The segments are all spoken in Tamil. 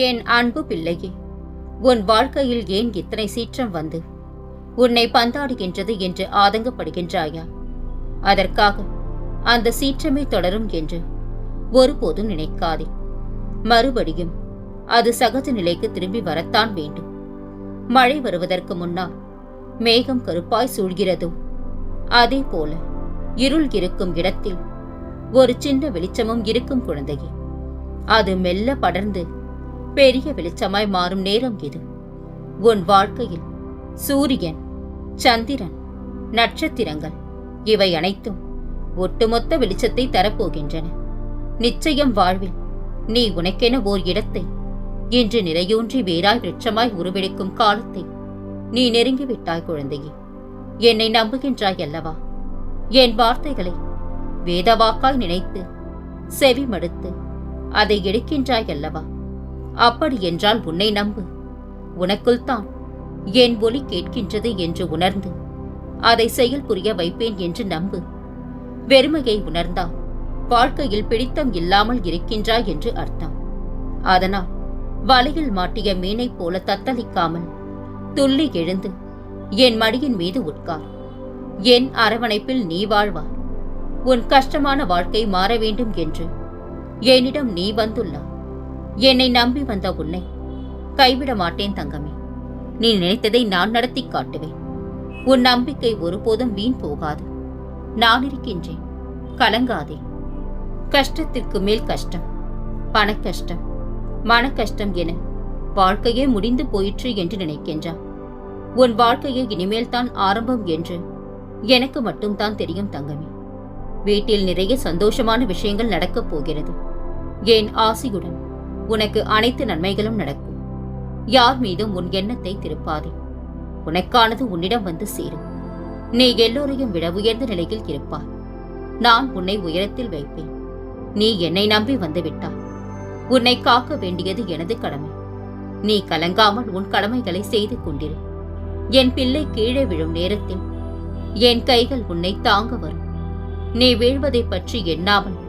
என் அன்பு பிள்ளையே, உன் வாழ்க்கையில் ஏன் இத்தனை சீற்றம் வந்து உன்னை பந்தாடுகின்றது என்று ஆதங்கப்படுகின்றாயா? அதற்காக அந்த சீற்றமே தொடரும் என்று ஒருபோதும் நினைக்காதே. மறுபடியும் அது சகஜ நிலைக்கு திரும்பி வரத்தான் வேண்டும். மழை வருவதற்கு முன்னால் மேகம் கருப்பாய் சூழ்கிறதோ அதே போல இருள் இருக்கும் இடத்தில் ஒரு சின்ன வெளிச்சமும் இருக்கும் குழந்தையே. அது மெல்ல படர்ந்து பெரிய வெளிச்சமாய் மாறும் நேரம் இது. உன் வாழ்க்கையில் சூரியன், சந்திரன், நட்சத்திரங்கள் இவை அனைத்தும் ஒட்டுமொத்த வெளிச்சத்தை தரப்போகின்றன. நிச்சயம் வாழ்வில் நீ உனக்கென ஓர் இடத்தை இன்று நிறையூன்றி வேறாய் விருட்சமாய் உருவெடுக்கும் காலத்தை நீ நெருங்கிவிட்டாய் குழந்தையே. என்னை நம்புகின்றாய் அல்லவா? என் வார்த்தைகளை வேதவாக்காய் நினைத்து செவி மடுத்து அதை எடுக்கின்றாய் அல்லவா? அப்படி என்றால் உன்னை நம்பு. உனக்குள் தான் என் ஒலி கேட்கின்றது என்று உணர்ந்து அதை செயல் புரிய வைப்பேன் என்று நம்பு. வெறுமையை உணர்ந்தால் வாழ்க்கையில் பிடித்தம் இல்லாமல் இருக்கின்றாய் என்று அர்த்தம். அதனால் வலையில் மாட்டிய மீனைப் போல தத்தளிக்காமல் துள்ளி எழுந்து என் மடியின் மீது உட்கார். என் அரவணைப்பில் நீ வாழ்வாய். உன் கஷ்டமான வாழ்க்கை மாற வேண்டும் என்று என்னிடம் நீ வந்துள்ளாய். என்னை நம்பி வந்த உன்னை கைவிட மாட்டேன் தங்கமே. நீ நினைத்ததை நான் நடத்தி காட்டுவேன். உன் நம்பிக்கை ஒருபோதும் வீண் போகாது. நான் இருக்கின்றேன், கலங்காதே. கஷ்டத்திற்கு மேல் கஷ்டம், பணக்கஷ்டம், மன கஷ்டம் என வாழ்க்கையே முடிந்து போயிற்று என்று நினைக்கின்றான். உன் வாழ்க்கையை இனிமேல் தான் ஆரம்பம் என்று எனக்கு மட்டும்தான் தெரியும் தங்கமே. வீட்டில் நிறைய சந்தோஷமான விஷயங்கள் நடக்கப் போகிறது. என் ஆசையுடன் உனக்கு அனைத்து நன்மைகளும் நடக்கும். யார் மீதும் உன் எண்ணத்தை திருப்பாதே. உனக்கானது உன்னிடம் வந்து சேரும். நீ எல்லோரையும் விட உயர்ந்த நிலையில் இருப்பாய். நான் உன்னை உயரத்தில் வைப்பேன். நீ என்னை நம்பி வந்துவிட்டாய். உன்னை காக்க வேண்டியது எனது கடமை. நீ கலங்காமல் உன் கடமைகளை செய்து கொண்டிரு. என் பிள்ளை கீழே விழும் நேரத்தில் என் கைகள் உன்னை தாங்க வரும். நீ வீழ்வதை பற்றி எண்ணாமல்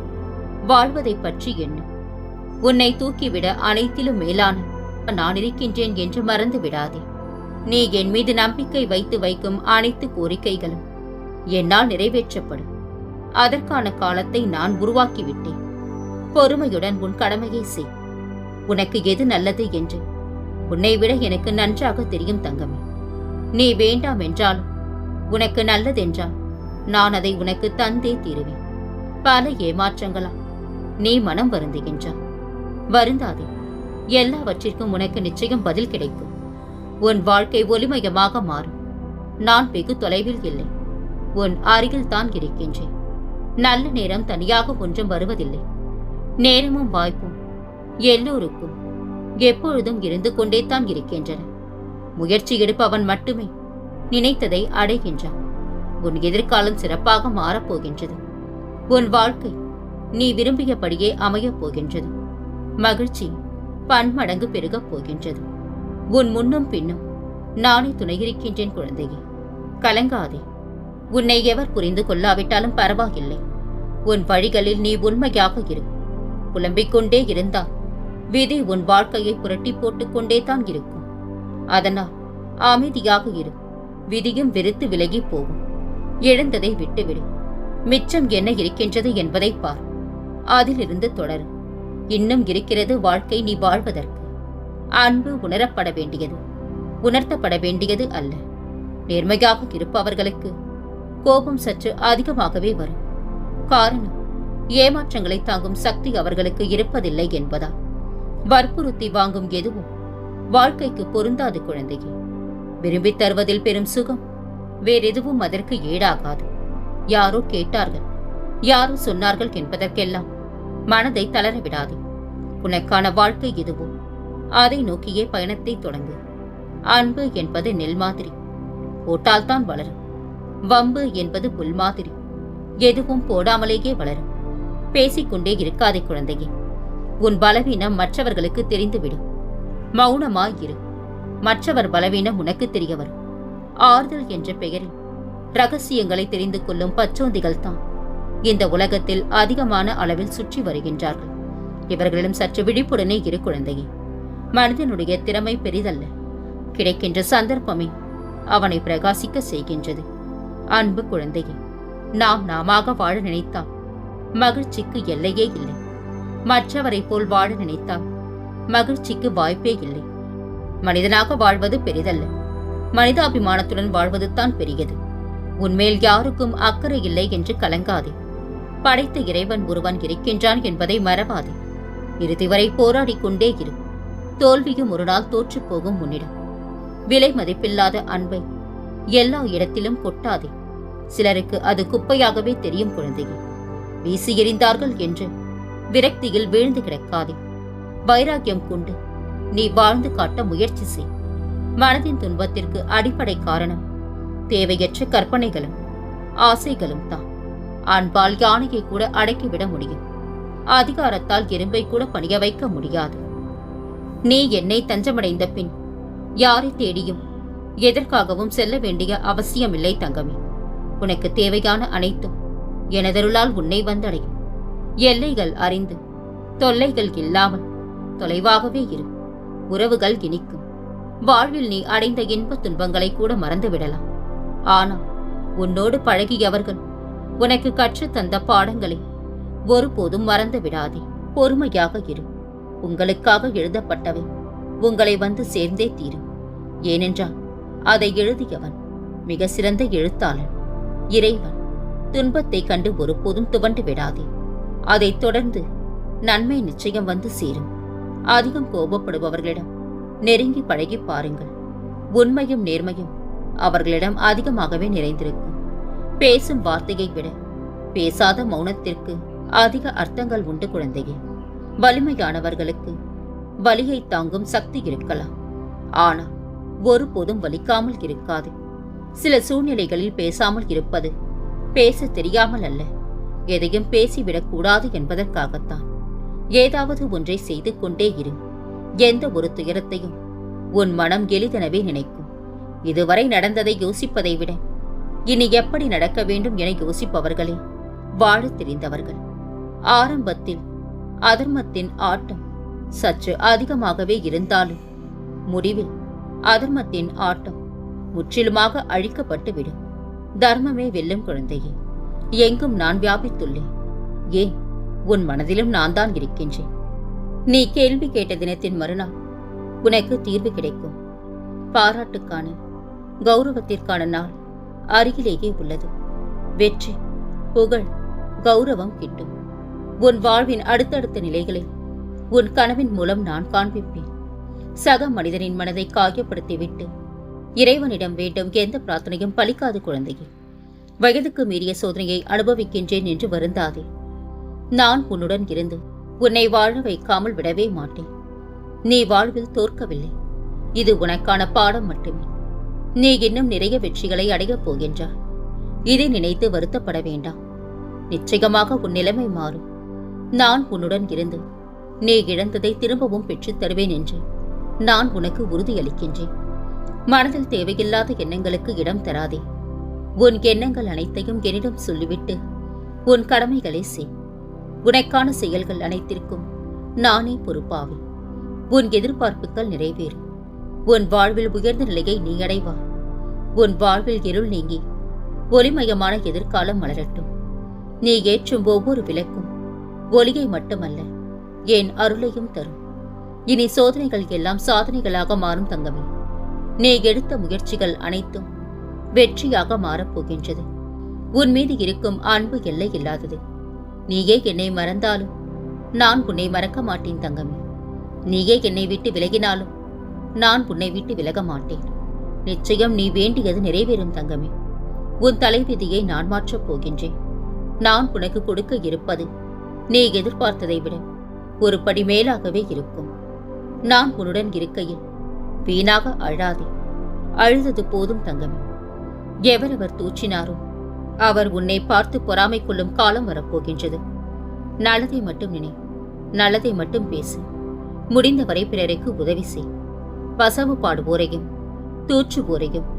வாழ்வதை பற்றி எண்ணு. உன்னை தூக்கிவிட அனைத்திலும் மேலான நான் இருக்கின்றேன் என்று மறந்து விடாதே. நீ என் மீது நம்பிக்கை வைத்து வைக்கும் அனைத்து கோரிக்கைகளும் என்னால் நிறைவேற்றப்படும். அதற்கான காலத்தை நான் உருவாக்கிவிட்டேன். பொறுமையுடன் உன் கடமையை செய். உனக்கு எது நல்லது என்று உன்னை விட எனக்கு நன்றாக தெரியும் தங்கமே. நீ வேண்டாம் என்றாலும் உனக்கு நல்லதென்றால் நான் அதை உனக்கு தந்தே தீருவேன். பல ஏமாற்றங்களால் நீ மனம் வருந்துகின்றாய். வருந்தாதே. எல்லாவற்றிற்கும் உனக்கு நிச்சயம் பதில் கிடைக்கும். உன் வாழ்க்கை ஒளிமயமாக மாறும். நான் வெகு தொலைவில் இல்லை, உன் அருகில் தான் இருக்கின்றேன். நல்ல நேரம் தனியாக ஒன்றும் வருவதில்லை. நேரமும் வாய்ப்பும் எல்லோருக்கும் எப்பொழுதும் இருந்து கொண்டே தான் இருக்கின்றன. முயற்சி எடுப்பவன் மட்டுமே நினைத்ததை அடைகின்றான். உன் எதிர்காலம் சிறப்பாக மாறப்போகின்றது. உன் வாழ்க்கை நீ விரும்பியபடியே அமையப் போகின்றது. மகிழ்ச்சி பன்மடங்கு பெருகப் போகின்றது. உன் முன்னும் பின்னும் நானே துணையிருக்கின்றேன் குழந்தையே. கலங்காதே. உன்னை எவர் புரிந்து கொள்ளாவிட்டாலும் பரவாயில்லை. உன் வழிகளில் நீ உண்மையாக இரு. புலம்பிக் கொண்டே இருந்தால் விதி உன் வாழ்க்கையை புரட்டி போட்டுக்கொண்டே தான் இருக்கும். அதனால் அமைதியாக இரு. விதியும் வெறுத்து விலகி போகும். எழுந்ததை விட்டுவிடு. மிச்சம் என்ன இருக்கின்றது என்பதை பார். அதிலிருந்து தொடரு. இன்னும் இருக்கிறது வாழ்க்கை நீ வாழ்வதற்கு. அன்பு உணரப்பட வேண்டியது, உணர்த்தப்பட வேண்டியது அல்ல. நேர்மையாக இருப்பவர்களுக்கு கோபம் சற்று அதிகமாகவே வரும். காரணம், ஏமாற்றங்களை தாங்கும் சக்தி அவர்களுக்கு இருப்பதில்லை என்பதால். வற்புறுத்தி வாங்கும் எதுவும் வாழ்க்கைக்கு பொருந்தாது குழந்தையே. விரும்பி தருவதில் பெரும் சுகம் வேறெதுவும் அதற்கு ஈடாகாது. யாரோ கேட்டார்கள், யாரோ சொன்னார்கள் என்பதற்கெல்லாம் மனதை தளரவிடாது. உனக்கான வாழ்க்கை எதுவோ அதை நோக்கியே பயணத்தை தொடங்கு. அன்பு என்பது நெல் மாதிரி, போட்டால்தான் வளரும். வம்பு என்பது புல் மாதிரி, எதுவும் போடாமலேயே வளரும். பேசிக்கொண்டே இருக்காதே குழந்தையே. உன் பலவீனம் மற்றவர்களுக்கு தெரிந்துவிடும். மௌனமாயிரு. மற்றவர் பலவீனம் உனக்கு தெரிய வரும். ஆறுதல் என்ற பெயரில் ரகசியங்களை தெரிந்து கொள்ளும் பச்சோந்திகள் தான் இந்த உலகத்தில் அதிகமான அளவில் சுற்றி வருகின்றார்கள். இவர்களிடம் சற்று விழிப்புடனே இரு குழந்தையே. மனிதனுடைய திறமை பெரிதல்ல, கிடைக்கின்ற சந்தர்ப்பமே அவனை பிரகாசிக்க செய்கின்றது. அன்பு குழந்தையே, நாமாக வாழ நினைத்தால் மகிழ்ச்சிக்கு எல்லையே இல்லை. மற்றவரை போல் வாழ நினைத்தால் மகிழ்ச்சிக்கு வாய்ப்பே இல்லை. மனிதனாக வாழ்வது பெரிதல்ல, மனிதாபிமானத்துடன் வாழ்வது தான் பெரியது. உன்மேல் யாருக்கும் அக்கறை இல்லை என்று கலங்காதே. படைத்த இறைவன் ஒருவன் இருக்கின்றான் என்பதை மறவாதே. இறுதி வரை போராடிக் கொண்டே இரு. தோல்வியும் ஒரு நாள் தோற்றுப் போகும் உன்னிடம். விலை மதிப்பில்லாத அன்பை எல்லா இடத்திலும் கொட்டாதே. சிலருக்கு அது குப்பையாகவே தெரியும் குழந்தையே. வீசி எறிந்தார்கள் என்று விரக்தியில் வீழ்ந்து கிடக்காதே. வைராக்கியம் கொண்டு நீ வாழ்ந்து காட்ட முயற்சி செய். மனதின் துன்பத்திற்கு அடிப்படை காரணம் தேவையற்ற கற்பனைகளும் ஆசைகளும் தான். அன்பால் யானையை கூட அடக்கிவிட முடியும், அதிகாரத்தால் எறும்பை கூட பணிய வைக்க முடியாது. நீ என்னை தஞ்சமடைந்த பின் யாரை தேடியும் எதற்காகவும் செல்ல வேண்டிய அவசியமில்லை தங்கமே. உனக்கு தேவையான அனைத்தும் எனதருளால் உன்னை வந்தடையும். எல்லைகள் அறிந்து தொல்லைகள் இல்லாமல் தொலைவாகவே இரு. உறவுகள் இனிக்கும். வாழ்வில் நீ அடைந்த இன்ப துன்பங்களை கூட மறந்துவிடலாம். ஆனால் உன்னோடு பழகியவர்கள் உனக்கு கற்றுத் தந்த பாடங்களை ஒருபோதும் மறந்து விடாதே. பொறுமையாக இரு. உங்களுக்காக எழுதப்பட்டவை உங்களை வந்து சேர்ந்தே தீரும். ஏனென்றால் அதை எழுதியவன் மிக சிறந்த எழுத்தாளன், இறைவன். துன்பத்தை கண்டு ஒருபோதும் துவண்டு விடாதே. அதைத் தொடர்ந்து நன்மை நிச்சயம் வந்து சேரும். அதிகம் கோபப்படுபவர்களிடம் நெருங்கி பழகி பாருங்கள். உண்மையும் நேர்மையும் அவர்களிடம் அதிகமாகவே நிறைந்திருக்கும். பேசும் வார்த்தையை விட பேசாத மௌனத்திற்கு அதிக அர்த்தங்கள் உண்டு குழந்தையே. வலிமையானவர்களுக்கு வலியை தாங்கும் சக்தி இருக்கலாம், ஆனால் ஒருபோதும் வலிக்காமல் இருக்காது. சில சூழ்நிலைகளில் பேசாமல் இருப்பது பேச தெரியாமல் அல்ல, எதையும் பேசிவிடக்கூடாது என்பதற்காகத்தான். ஏதாவது ஒன்றை செய்து கொண்டே இரு. எந்த ஒரு துயரத்தையும் உன் மனம் எளிதெனவே நினைக்கும். இதுவரை நடந்ததை யோசிப்பதை விட இனி எப்படி நடக்க வேண்டும் என யோசிப்பவர்களே வாழத் தெரிந்தவர்கள். ஆரம்பத்தில் அதர்மத்தின் ஆட்டம் சற்று அதிகமாகவே இருந்தாலும் முடிவில் அதர்மத்தின் ஆட்டம் முற்றிலுமாக அழிக்கப்பட்டுவிடும். தர்மமே வெல்லும் குழந்தையே. எங்கும் நான் வியாபித்துள்ளேன். ஏன், உன் மனதிலும் நான் தான் இருக்கின்றேன். நீ கேள்வி கேட்ட தினத்தின் மறுநாள் உனக்கு தீர்வு கிடைக்கும். பாராட்டுக்கான கௌரவத்திற்கான நாள் அருகிலேயே உள்ளது. வெற்றி, புகழ், கௌரவம் கிட்டும். உன் வாழ்வின் அடுத்தடுத்த நிலைகளை உன் கனவின் மூலம் நான் காண்பிப்பேன். சக மனிதனின் மனதை காயப்படுத்திவிட்டு இறைவனிடம் வேண்டும் எந்த பிரார்த்தனையும் பலிக்காது குழந்தையே. வயதுக்கு மீறிய சோதனையை அனுபவிக்கின்றேன் என்று வருந்தாதே. நான் உன்னுடன் இருந்து உன்னை வாழ வைக்காமல் விடவே மாட்டேன். நீ வாழ்வில் தோற்கவில்லை. இது உனக்கான பாடம் மட்டுமே. நீ இன்னும் நிறைய வெற்றிகளை அடையப் போகின்றாய். இதை நினைத்து வருத்தப்பட வேண்டாம். நிச்சயமாக உன் நிலைமை மாறும். நான் உன்னுடன் இருந்து நீ இழந்ததை திரும்பவும் பெற்றுத் தருவேன் என்று நான் உனக்கு உறுதியளிக்கின்றேன். மனதில் தேவையில்லாத எண்ணங்களுக்கு இடம் தராதே. உன் எண்ணங்கள் அனைத்தையும் என்னிடம் சொல்லிவிட்டு உன் கடமைகளை செய். உனக்கான செயல்கள் அனைத்திற்கும் நானே பொறுப்பாவேன். உன் எதிர்பார்ப்புகள் நிறைவேறும். உன் வாழ்வில் உயர்ந்த நிலையை நீ அடைவாய். உன் வாழ்வில் இருள் நீங்கி ஒளிமயமான எதிர்காலம் மலரட்டும். நீ ஏற்றும் ஒவ்வொரு விளக்கும் ஒளியை மட்டுமல்ல, என் அருளையும் தரும். இனி சோதனைகள் எல்லாம் சாதனைகளாக மாறும் தங்கமே. நீ எடுத்த முயற்சிகள் அனைத்தும் வெற்றியாக மாறப்போகின்றது. உன் மீது இருக்கும் அன்பு எல்லை இல்லாதது. நீயே என்னை மறந்தாலும் நான் உன்னை மறக்க மாட்டேன் தங்கமே. நீயே என்னை விட்டு விலகினாலும் நான் உன்னை விட்டு விலக மாட்டேன். நிச்சயம் நீ வேண்டியது நிறைவேறும் தங்கமே. உன் தலைவிதியை நான் மாற்றப் போகின்றேன். நான் உனக்கு கொடுக்க இருப்பது நீ எதிர்பார்த்ததை விட ஒரு படி மேலாகவே இருக்கும். நான் உன்னுடன் இருக்கையில் வீணாக அழாதே. அழுதது போதும் தங்கமே. எவரவர் தூற்றினாரோ அவர் உன்னை பார்த்து பொறாமை கொள்ளும் காலம் வரப்போகின்றது. நல்லதை மட்டும் நினை, நல்லதை மட்டும் பேசு. முடிந்தவரை பிறருக்கு உதவி செய். வசவு பாடுவோரையும் தூற்றுவோரையும்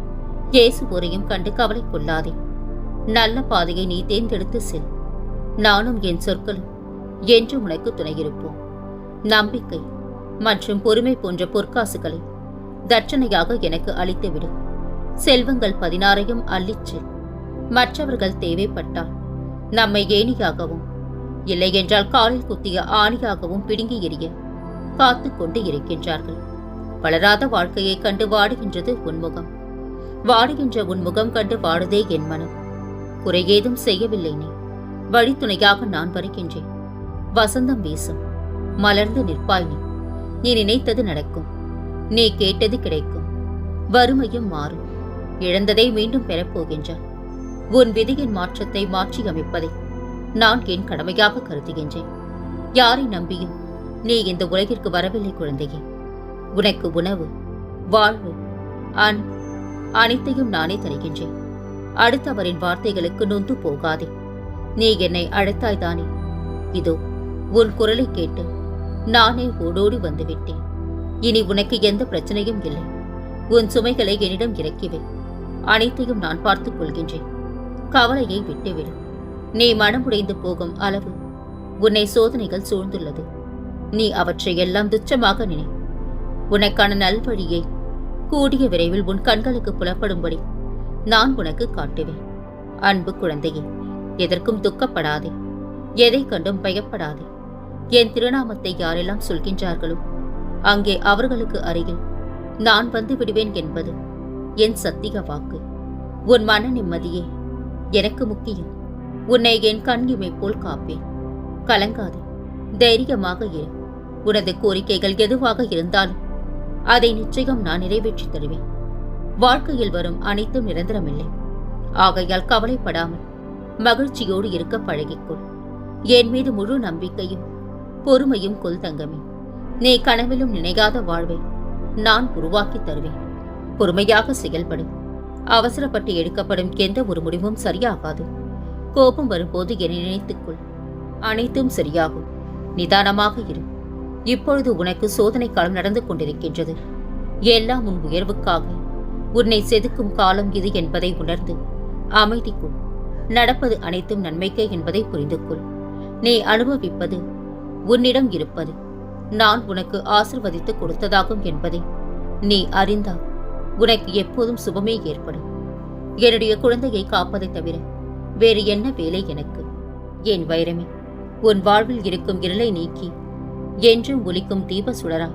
ஏசுவோரையும் கண்டு கவலை கொள்ளாதே. நல்ல பாதையை நீ தேர்ந்தெடுத்து செல். நானும் என் சொற்களும் என்று உனக்கு துணையிருப்போம். நம்பிக்கை, மற்றும் பொறுமை போன்ற பொற்காசுகளை தட்சணையாக எனக்கு அளித்துவிடு. செல்வங்கள் 16ஐயும் அள்ளிச்செல். மற்றவர்கள் தேவைப்பட்டால் நம்மை ஏணியாகவும் இல்லையென்றால் காலில் குத்திய ஆணியாகவும் பிடுங்கி எறிய காத்து கொண்டு இருக்கின்றார்கள். வளராத வாழ்க்கையை கண்டு வாடுகின்றது உன்முகம். வாடுகின்ற உன்முகம் கண்டு வாடுதே என் மனம். குறையேதும் செய்யவில்லை நீ. வழித்துணையாக நான் வருகின்றேன். வசந்தம் வீசும். மலர்ந்து நிற்பாய் நீ. நீ நினைத்தது நடக்கும். நீ கேட்டது கிடைக்கும். வறுமையும் மாறும். இழந்ததை மீண்டும் பெறப்போகின்றாய். உன் விதியின் மாற்றத்தை மாற்றி அமைப்பதை நான் என் கடமையாக கருதுகின்றேன். யாரை நம்பியும் நீ இந்த உலகிற்கு வரவில்லை குழந்தையே. உனக்கு உணவு, வாழ்வு, அனைத்தையும் நானே தருகின்றேன். அடுத்தவரின் வார்த்தைகளுக்கு நொந்து போகாதே. நீ என்னை அழைத்தாய்தானே. இதோ உன் குரலை கேட்டு நானே ஓடோடி வந்துவிட்டேன். இனி உனக்கு எந்த பிரச்சனையும் இல்லை. உன் சுமைகளை என்னிடம் இறக்கிவை. அனைத்தையும் நான் பார்த்துக் கொள்கின்றேன். கவலையை விட்டுவிடு. நீ மனமுடைந்து போகும் அளவு உன்னை சோதனைகள் சூழ்ந்துள்ளது. நீ அவற்றை எல்லாம் துச்சமாக நினை. உனக்கான நல்வழியை கூடிய விரைவில் உன் கண்களுக்கு புலப்படும்படி நான் உனக்கு காட்டுவேன். அன்பு குழந்தையே, எதற்கும் துக்கப்படாதே. எதை கண்டும் பயப்படாதே. என் திருநாமத்தை யாரெல்லாம் சொல்கின்றார்களோ அங்கே அவர்களுக்கு அருகில் நான் வந்து விடுவேன் என்பது என் சத்திய வாக்கு. உன் மன நிம்மதியே எனக்கு முக்கியம். உன்னை என் கண்ணிமை போல் காப்பேன். கலங்காதே, தைரியமாக இரு. உனது கோரிக்கைகள் எதுவாக இருந்தாலும் அதை நிச்சயம் நான் நிறைவேற்றித் தருவேன். வாழ்க்கையில் வரும் அனைத்தும் நிரந்தரமில்லை. ஆகையால் கவலைப்படாமல் மகிழ்ச்சியோடு இருக்க பழகிக்கொள். என் மீது முழு நம்பிக்கையும் பொறுமையும் கொள் தங்கமே. நீ கனவிலும் நினைக்காத வாழ்வை நான் உருவாக்கி தருவேன். பொறுமையாக செயல்படு. அவசரப்பட்டு எடுக்கப்படும் எந்த ஒரு முடிவும் சரியாகாது. கோபம் வரும்போது என்னை நினைத்துக்கொள். அனைத்தும் சரியாகும். நிதானமாக இரு. இப்பொழுது உனக்கு சோதனை காலம் நடந்து கொண்டிருக்கின்றது. எல்லாம் உன் உயர்வுக்காக உன்னை செதுக்கும் காலம் இது என்பதை உணர்ந்து அமைதிக்குள். நடப்பது அனைத்தும் நன்மைக்கே என்பதை புரிந்து கொள். நீ அனுபவிப்பது உன்னிடம் இருப்பது நான் உனக்கு ஆசிர்வதித்து கொடுத்ததாகும் என்பதை நீ அறிந்தால் உனக்கு எப்போதும் சுபமே ஏற்படும். என்னுடைய குழந்தையை காப்பதை தவிர வேறு என்ன வேலை எனக்கு? என் வைரமே, உன் வாழ்வில் இருக்கும் இருளை நீக்கி என்றும் ஒலிக்கும் தீப சுடரா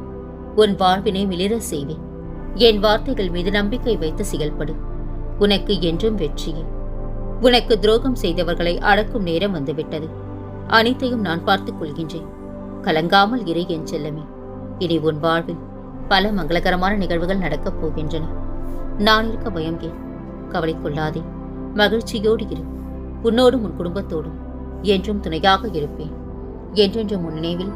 உன் வாழ்வினை மிளிர செய்வேன். என் வார்த்தைகள் மீது நம்பிக்கை வைத்து செயல்படு. உனக்கு என்றும் வெற்றியே. உனக்கு துரோகம் செய்தவர்களை அடக்கும் நேரம் வந்துவிட்டது. அனைத்தையும் நான் பார்த்துக் கொள்கின்றேன். கலங்காமல் இரு என் செல்லமே. இனி உன் வாழ்வில் பல மங்களகரமான நிகழ்வுகள் நடக்கப் போகின்றன. நான் இருக்க பயம் ஏன்? கவலை கொள்ளாதே. மகிழ்ச்சியோடு இரு. உன்னோடும் உன் குடும்பத்தோடும் என்றும் துணையாக இருப்பேன். என்றென்றும் உன் நினைவில்